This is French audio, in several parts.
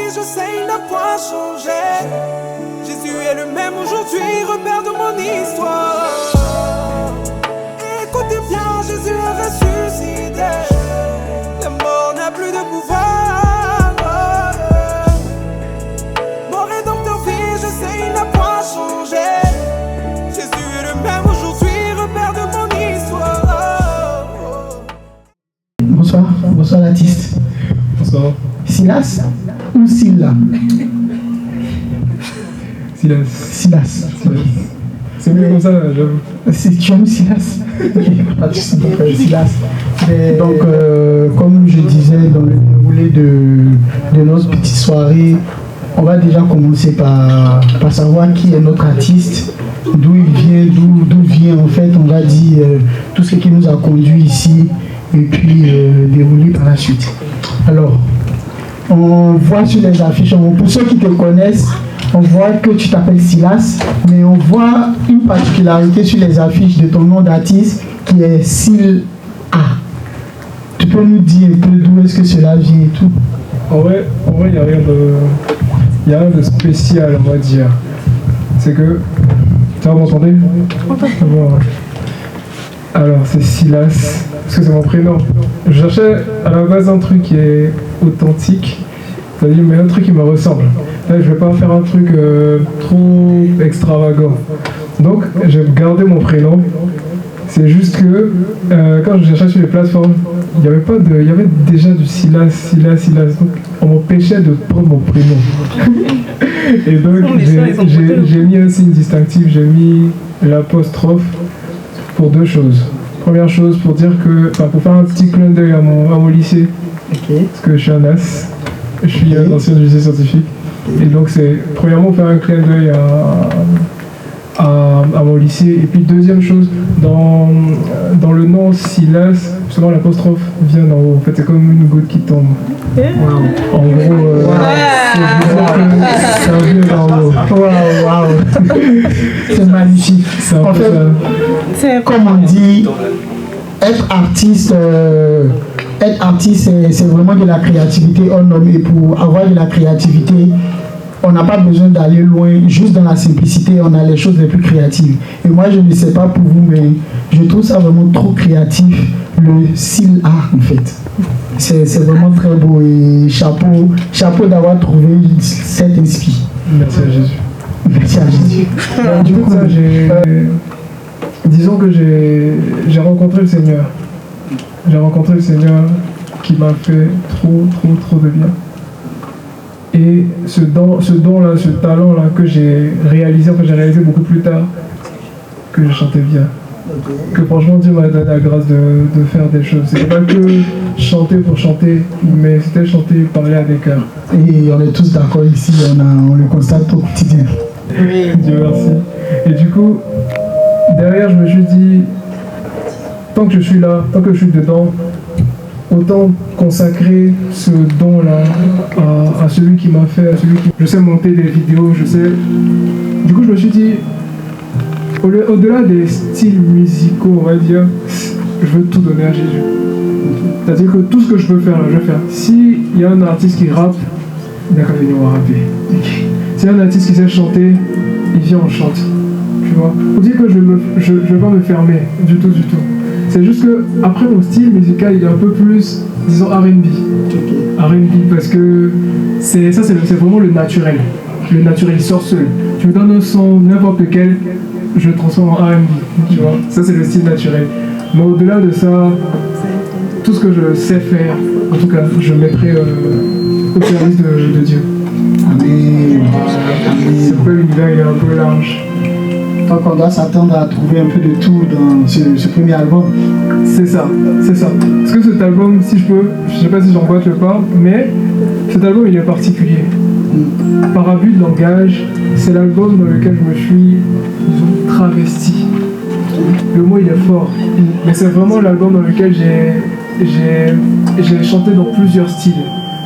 vie, je sais, il n'a point changé. Jésus est le même aujourd'hui, repère de mon histoire. Écoutez bien, Jésus est ressuscité. La mort n'a plus de pouvoir. Mon rédempteur vit, je sais, il n'a point changé. Jésus est le même aujourd'hui, repère de mon histoire. Bonsoir, bonsoir l'artiste. Bonsoir. Silas ou Silla? Silas. Silas. C'est mieux comme ça, j'avoue. Tu aimes Silas? Silas. Donc, comme je disais dans le déroulé de notre petite soirée, on va déjà commencer par savoir qui est notre artiste, d'où il vient, d'où vient en fait, on va dire, tout ce qui nous a conduit ici, et puis dérouler par la suite. Alors, on voit sur les affiches, pour ceux qui te connaissent, on voit que tu t'appelles Silas, mais on voit une particularité sur les affiches de ton nom d'artiste qui est Sil A. Tu peux nous dire un peu d'où est-ce que cela vient et tout? En vrai, il n'y a rien de spécial, on va dire. C'est que... Ça va m'entendre? Bon. Alors, c'est Silas, parce que c'est mon prénom. Je cherchais à la base un truc qui est authentique, c'est-à-dire mais un truc qui me ressemble. Là, je vais pas faire un truc trop extravagant. Donc, j'ai gardé mon prénom. C'est juste que quand je cherchais sur les plateformes, il y avait déjà du Silas. Donc, on m'empêchait de prendre mon prénom. Et donc, j'ai mis un signe distinctif, j'ai mis l'apostrophe pour deux choses. Première chose, pour dire que, pour faire un petit clin d'œil à mon lycée, parce que je suis un as, je suis un ancien du lycée scientifique. Et donc c'est premièrement faire un clin d'œil à mon lycée. Et puis deuxième chose, dans le nom Silas, justement l'apostrophe vient d'en haut. En fait c'est comme une goutte qui tombe. Wow. En gros, ça vient d'en haut. Wow. C'est magnifique. C'est en fait, comme on dit, être artiste, c'est vraiment de la créativité hors norme. Et pour avoir de la créativité, on n'a pas besoin d'aller loin, juste dans la simplicité, on a les choses les plus créatives. Et moi, je ne sais pas pour vous, mais je trouve ça vraiment trop créatif, le Sil A en fait. C'est vraiment très beau et chapeau d'avoir trouvé cette inspi. Merci à Jésus. Merci à Jésus. Du coup, ça, disons que j'ai rencontré le Seigneur. J'ai rencontré le Seigneur qui m'a fait trop de bien. Et ce don-là, ce talent-là que j'ai réalisé beaucoup plus tard, que je chantais bien. Que franchement Dieu m'a donné la grâce de faire des choses. C'était pas que chanter pour chanter, mais c'était chanter, parler à des cœurs. Et on est tous d'accord ici, on le constate au quotidien. Dieu merci. Et du coup, derrière je me suis dit, tant que je suis là, tant que je suis dedans, autant consacrer ce don-là à celui qui m'a fait, à celui qui... Je sais monter des vidéos, je sais... Du coup, je me suis dit, au-delà des styles musicaux, on va dire, je veux tout donner à Jésus. C'est-à-dire que tout ce que je peux faire, je vais faire. S'il y a un artiste qui rappe, il n'a qu'à venir rapper. S'il y a un artiste qui sait chanter, il vient, on chante. Tu vois? Faut dire que je ne vais pas me fermer du tout. C'est juste que après mon style musical il est un peu plus, disons, R&B. R&B parce que c'est vraiment le naturel. Le naturel sort seul. Tu me donnes un son, n'importe lequel, je le transforme en R&B. Tu vois, ça c'est le style naturel. Mais au-delà de ça, tout ce que je sais faire, en tout cas, je mettrai au service de Dieu. Amen. C'est pas l'univers, il est un peu large. Donc on doit s'attendre à trouver un peu de tout dans ce premier album. C'est ça. Parce que cet album, si je peux, je sais pas si j'emboîte le pas, mais cet album il est particulier. Par abus de langage, c'est l'album dans lequel je me suis, disons, travesti. Le mot il est fort, mais c'est vraiment l'album dans lequel j'ai chanté dans plusieurs styles.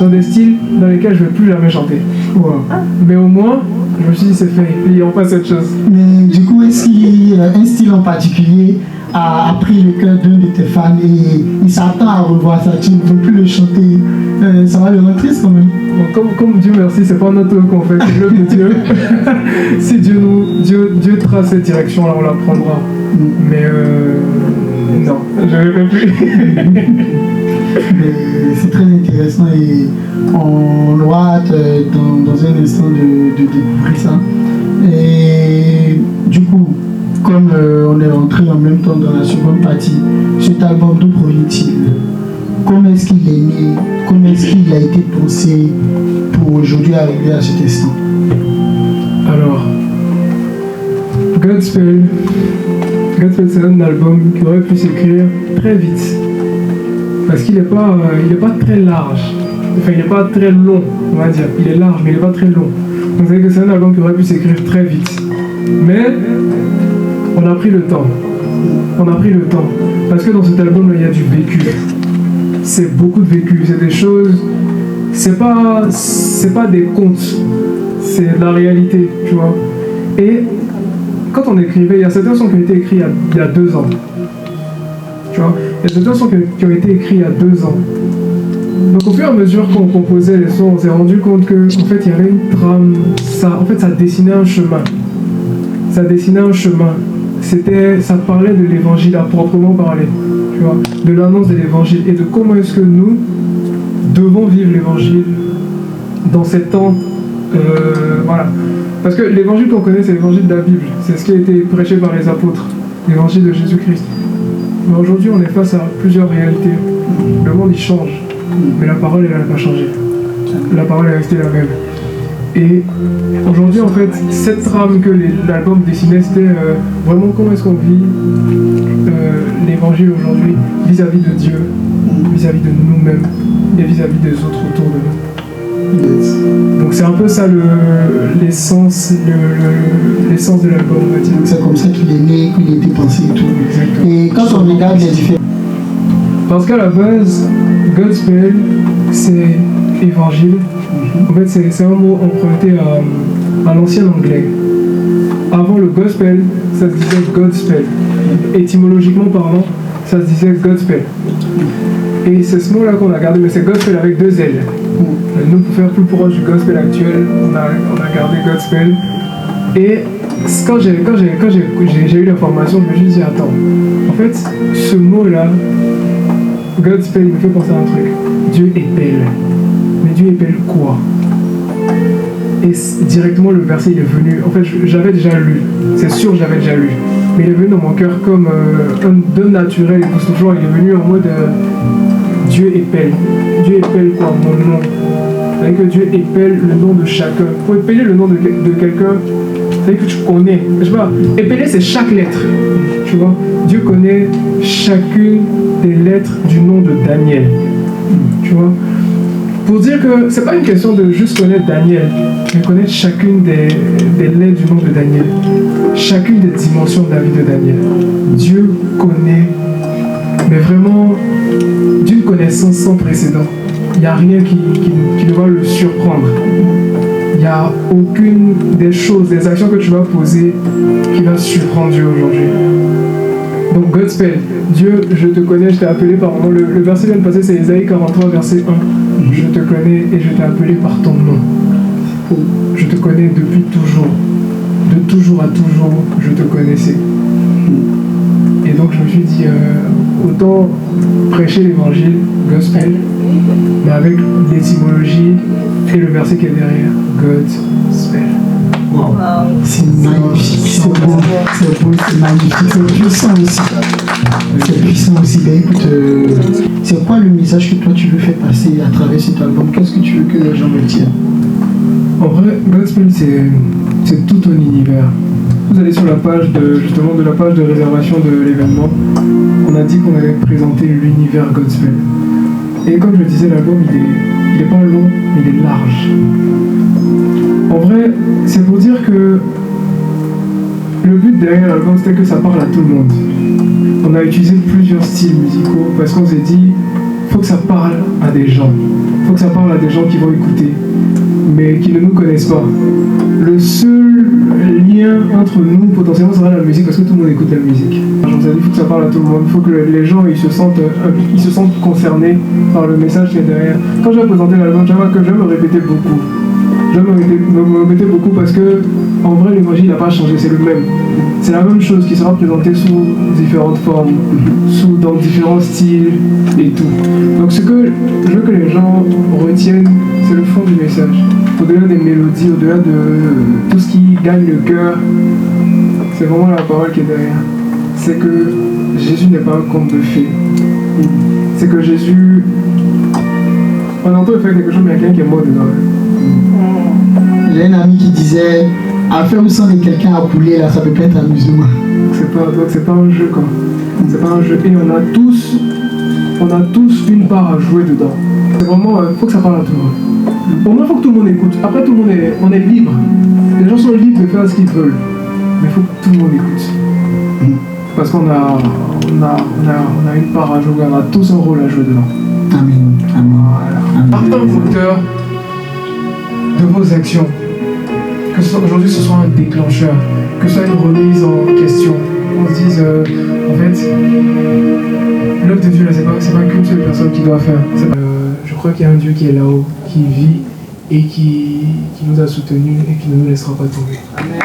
Dans des styles dans lesquels je ne vais plus jamais chanter. Wow. Mais au moins, je me suis dit c'est fait, et on passe cette chose. Mais du coup, est-ce qu'il y a un style en particulier a pris le cœur d'un de tes fans et il s'attend à revoir ça, tu ne peux plus le chanter, ça va le rendre triste quand même. Bon, comme Dieu merci, c'est pas notre qu'on fait, c'est l'œuvre de Dieu. Si Dieu trace cette direction-là, on la prendra. Mais non, je ne vais plus. C'est très intéressant et on aura hâte dans un instant de découvrir ça. Et du coup, comme on est entré en même temps dans la seconde partie, cet album d'où provient-il? Comment est-ce qu'il est né? Comment est-ce qu'il a été pensé pour aujourd'hui arriver à cet instant? Alors, Godspell, c'est un album qui aurait pu s'écrire très vite. Parce qu'il n'est pas très large. Enfin, il n'est pas très long, on va dire. Il est large, mais il n'est pas très long. Donc, vous savez que c'est un album qui aurait pu s'écrire très vite. Mais, on a pris le temps. Parce que dans cet album-là, il y a du vécu. C'est beaucoup de vécu. C'est des choses... C'est pas des contes. C'est de la réalité, tu vois. Et quand on écrivait, il y a certains sons qui ont été écrits il y a 2 ans. Tu vois, il y a certains sons qui ont été écrits il y a 2 ans. Donc au fur et à mesure qu'on composait les sons, on s'est rendu compte que en fait il y avait une trame, ça dessinait un chemin. Ça parlait de l'évangile à proprement parler, tu vois, de l'annonce de l'évangile et de comment est-ce que nous devons vivre l'évangile dans ces temps, voilà. Parce que l'évangile qu'on connaît, c'est l'évangile de la Bible, c'est ce qui a été prêché par les apôtres, l'évangile de Jésus-Christ. Mais aujourd'hui, on est face à plusieurs réalités. Le monde, il change. Mais la parole, elle n'a pas changé. La parole est restée la même. Et aujourd'hui, en fait, cette trame que l'album dessinait, c'était vraiment comment est-ce qu'on vit l'évangile aujourd'hui vis-à-vis de Dieu, vis-à-vis de nous-mêmes et vis-à-vis des autres autour de nous. Donc c'est un peu ça l'essence de l'album, on va dire. C'est comme ça qu'il est né, qu'il a été pensé et tout. Exactement. Et quand on regarde les différents... Parce qu'à la base, Godspell, c'est évangile. En fait, c'est un mot emprunté à l'ancien anglais. Avant le gospel, ça se disait Godspell. Étymologiquement parlant, ça se disait Godspell. Et c'est ce mot-là qu'on a gardé, mais c'est Gospel avec 2 L. Nous, pour faire plus proche du gospel actuel, on a gardé Godspell. Et quand j'ai eu l'information, je me suis dit, attends, en fait, ce mot-là, Godspell, il me fait penser à un truc. Dieu épelle. Mais Dieu épelle quoi? Et directement, le verset, il est venu. En fait, j'avais déjà lu. C'est sûr que j'avais déjà lu. Mais il est venu dans mon cœur comme d'un naturel époustouflant. Il est venu en mode Dieu épelle. Dieu épelle quoi? Mon nom. C'est-à-dire que Dieu épelle le nom de chacun. Pour épeler le nom de quelqu'un, c'est-à-dire que tu connais. Je sais pas, épeler, c'est chaque lettre. Tu vois? Dieu connaît chacune des lettres du nom de Daniel. Tu vois? Pour dire que c'est pas une question de juste connaître Daniel, mais connaître chacune des lettres du nom de Daniel, chacune des dimensions de la vie de Daniel. Dieu connaît, mais vraiment d'une connaissance sans précédent. Il n'y a rien qui doit le surprendre. Il n'y a aucune des choses, des actions que tu vas poser qui va surprendre Dieu aujourd'hui. Donc Godspell, Dieu, je te connais, je t'ai appelé par mon nom. Le verset vient de passer, c'est Ésaïe 43, verset 1. Je te connais et je t'ai appelé par ton nom. Je te connais depuis toujours. De toujours à toujours, je te connaissais. Et donc je me suis dit, autant prêcher l'évangile, Gospel, mais avec l'étymologie et le verset qui est derrière, Godspell. Wow. C'est magnifique, c'est beau, c'est magnifique, c'est puissant aussi. C'est puissant aussi. Ben écoute, c'est quoi le message que toi tu veux faire passer à travers cet album? Qu'est-ce que tu veux que les gens retiennent? En vrai, Gospel, c'est tout un univers. Vous allez sur la page de la page de réservation de l'événement. On a dit qu'on allait présenter l'univers Gospel. Et comme je le disais, l'album il est pas long, mais il est large. En vrai, c'est pour dire que le but derrière l'album, c'était que ça parle à tout le monde. On a utilisé plusieurs styles musicaux parce qu'on s'est dit, faut que ça parle à des gens. Faut que ça parle à des gens qui vont écouter. mais qui ne nous connaissent pas. Le seul lien entre nous, potentiellement, sera la musique, parce que tout le monde écoute la musique. Il faut que ça parle à tout le monde, il faut que les gens ils se sentent concernés par le message qui est derrière. Quand j'ai présenté l'album, je vois que je vais me répéter beaucoup. Je vais me répéter beaucoup parce que, en vrai, l'évangile n'a pas changé, c'est le même. C'est la même chose qui sera présentée sous différentes formes, dans différents styles et tout. Donc ce que je veux que les gens retiennent, c'est le fond du message. Au-delà des mélodies, au-delà de tout ce qui gagne le cœur, c'est vraiment la parole qui est derrière. C'est que Jésus n'est pas un conte de fées. C'est que Jésus... On entend faire quelque chose, mais il y a quelqu'un qui est mort dedans. J'ai un ami qui disait, affaire où sang de quelqu'un a coulé, là, ça peut pas être amusement. Donc c'est pas un jeu, quoi. C'est pas un jeu. Et on a tous une part à jouer dedans. C'est vraiment, faut que ça parle à tout le monde. Pour moi, il faut que tout le monde écoute. Après, tout le monde on est libre. Les gens sont libres de faire ce qu'ils veulent. Mais il faut que tout le monde écoute. Parce qu'on a une part à jouer, on a tous un rôle à jouer dedans. Amen. Amen. Voilà. Un moteur de vos actions. Que aujourd'hui ce soit un déclencheur, que ce soit une remise en question. On se dise, en fait, l'œuvre de Dieu, là, c'est pas qu'une seule personne qui doit faire. Je crois qu'il y a un Dieu qui est là-haut, qui vit et qui nous a soutenus et qui ne nous laissera pas tomber. Amen.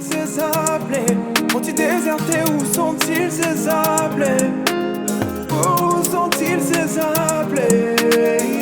Ces appelés, ont-ils déserté? Où sont-ils ces appelés? Où sont-ils ces appelés?